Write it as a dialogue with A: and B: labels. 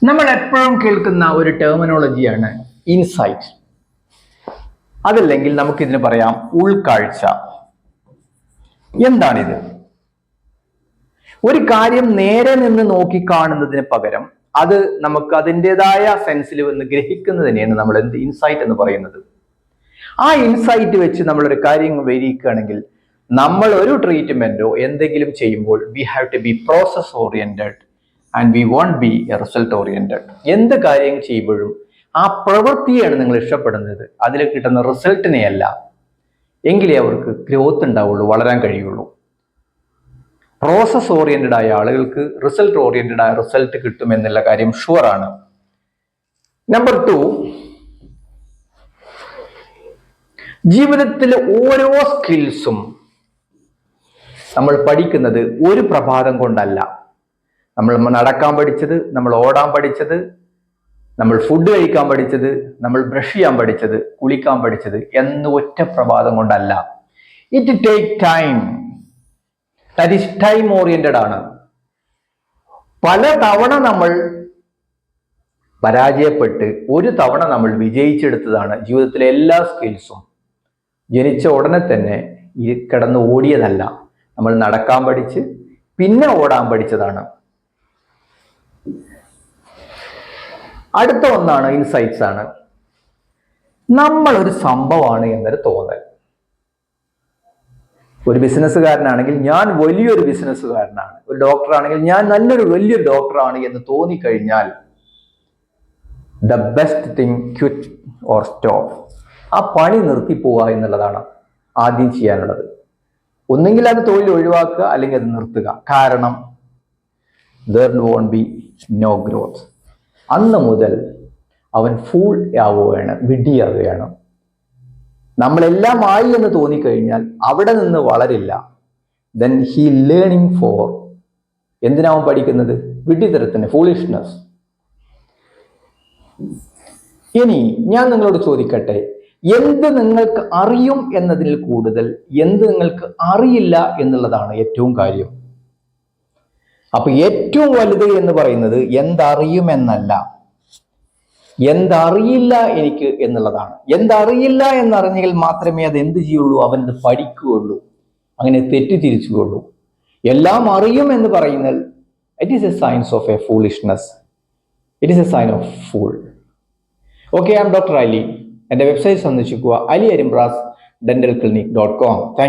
A: നമ്മൾ എപ്പോഴും കേൾക്കുന്ന ഒരു ടെർമിനോളജിയാണ് ഇൻസൈറ്റ്. അതല്ലെങ്കിൽ നമുക്കിതിന് പറയാം ഉൾക്കാഴ്ച. എന്താണിത്? ഒരു കാര്യം നേരെ നിന്ന് നോക്കിക്കാണുന്നതിന് പകരം അത് നമുക്ക് അതിൻ്റെതായ സെൻസിൽ വന്ന് ഗ്രഹിക്കുന്നതിനെയാണ് നമ്മൾ ഇൻസൈറ്റ് എന്ന് പറയുന്നത്. ആ ഇൻസൈറ്റ് വെച്ച് നമ്മളൊരു കാര്യം വിവരിക്കുകയാണെങ്കിൽ, നമ്മൾ ഒരു ട്രീറ്റ്മെന്റോ എന്തെങ്കിലും ചെയ്യുമ്പോൾ we have to be process oriented and we won't be a result oriented. എന്ത് കാര്യം ചെയ്യുമ്പോഴും ആ പ്രവൃത്തിയാണ് നിങ്ങൾ ഇഷ്ടപ്പെടുന്നത്, അതിൽ കിട്ടുന്ന റിസൾട്ടിനെയല്ല. എങ്കിലേ അവർക്ക് ഗ്രോത്ത് ഉണ്ടാവുള്ളൂ, വളരാൻ കഴിയുള്ളൂ. പ്രോസസ് ഓറിയന്റഡ് ആയ ആളുകൾക്ക് റിസൾട്ട് ഓറിയന്റഡ് ആയ റിസൾട്ട് കിട്ടും എന്നുള്ള കാര്യം ഷുവറാണ്. നമ്പർ 2, ജീവിതത്തിലെ ഓരോ സ്കിൽസും നമ്മൾ പഠിക്കുന്നത് ഒരു പ്രഭാതം കൊണ്ടല്ല. നമ്മൾ നടക്കാൻ പഠിച്ചത്, നമ്മൾ ഓടാൻ പഠിച്ചത്, നമ്മൾ ഫുഡ് കഴിക്കാൻ പഠിച്ചത്, നമ്മൾ ബ്രഷ് ചെയ്യാൻ പഠിച്ചത്, കുളിക്കാൻ പഠിച്ചത് എന്ന് ഒറ്റ പ്രഭാതം കൊണ്ടല്ല. It take time. That is time oriented ആണ്. പല തവണ നമ്മൾ പരാജയപ്പെട്ട് ഒരു തവണ നമ്മൾ വിജയിച്ചെടുത്തതാണ് ജീവിതത്തിലെ എല്ലാ സ്കിൽസും. ജനിച്ച ഉടനെ തന്നെ കിടന്ന് ഓടിയതല്ല. നമ്മൾ നടക്കാൻ പഠിച്ച് പിന്നെ ഓടാൻ പഠിച്ചതാണ്. അടുത്ത ഒന്നാണ് ഇൻസൈറ്റ്സ് ആണ്. നമ്മൾ ഒരു സംഭവമാണ് എന്നൊരു തോന്നൽ. ഒരു ബിസിനസ്സുകാരനാണെങ്കിൽ ഞാൻ വലിയൊരു ബിസിനസ്സുകാരനാണ്, ഒരു ഡോക്ടറാണെങ്കിൽ ഞാൻ വലിയൊരു ഡോക്ടറാണ് എന്ന് തോന്നിക്കഴിഞ്ഞാൽ the best thing quit or stop. ആ പണി നിർത്തി പോവുക എന്നുള്ളതാണ് ആദ്യം ചെയ്യാനുള്ളത്. ഒന്നെങ്കിൽ അത് തൊഴിൽ ഒഴിവാക്കുക, അല്ലെങ്കിൽ അത് നിർത്തുക. കാരണം there won't be no growth. അന്ന് മുതൽ അവൻ ഫൂൾ ആവുകയാണ്, വിഡ്ഢിയാവുകയാണ്. നമ്മളെല്ലാം ആയി എന്ന് തോന്നിക്കഴിഞ്ഞാൽ അവിടെ നിന്ന് വളരില്ല. then he learning for എന്തിനാവും പഠിക്കുന്നത്? വിഡ്ഢിത്തരത്തിന്, ഫൂളിഷ്നെസ്. ഇനി ഞാൻ നിങ്ങളോട് ചോദിക്കട്ടെ, എന്ത് നിങ്ങൾക്ക് അറിയും എന്നതിൽ കൂടുതൽ എന്ത് നിങ്ങൾക്ക് അറിയില്ല എന്നുള്ളതാണ് ഏറ്റവും കാര്യം. അപ്പൊ ഏറ്റവും വലുത് എന്ന് പറയുന്നത് എന്തറിയുമെന്നല്ല, എന്തറിയില്ല എനിക്ക് എന്നുള്ളതാണ്. എന്തറിയില്ല എന്നറിഞ്ഞെങ്കിൽ മാത്രമേ അത് എന്ത് ചെയ്യുള്ളൂ? അവനത് പഠിക്കുകയുള്ളൂ, അങ്ങനെ തെറ്റിദ്ധരിച്ചുകൊള്ളൂ. എല്ലാം അറിയും എന്ന് പറയുന്നത് it is a signs of a foolishness. It is a sign of fool. Okay, I am doctor Ali. എൻ്റെ വെബ്സൈറ്റ് സന്ദർശിക്കുക, aliarimbraasdentalclinic.com. താങ്ക്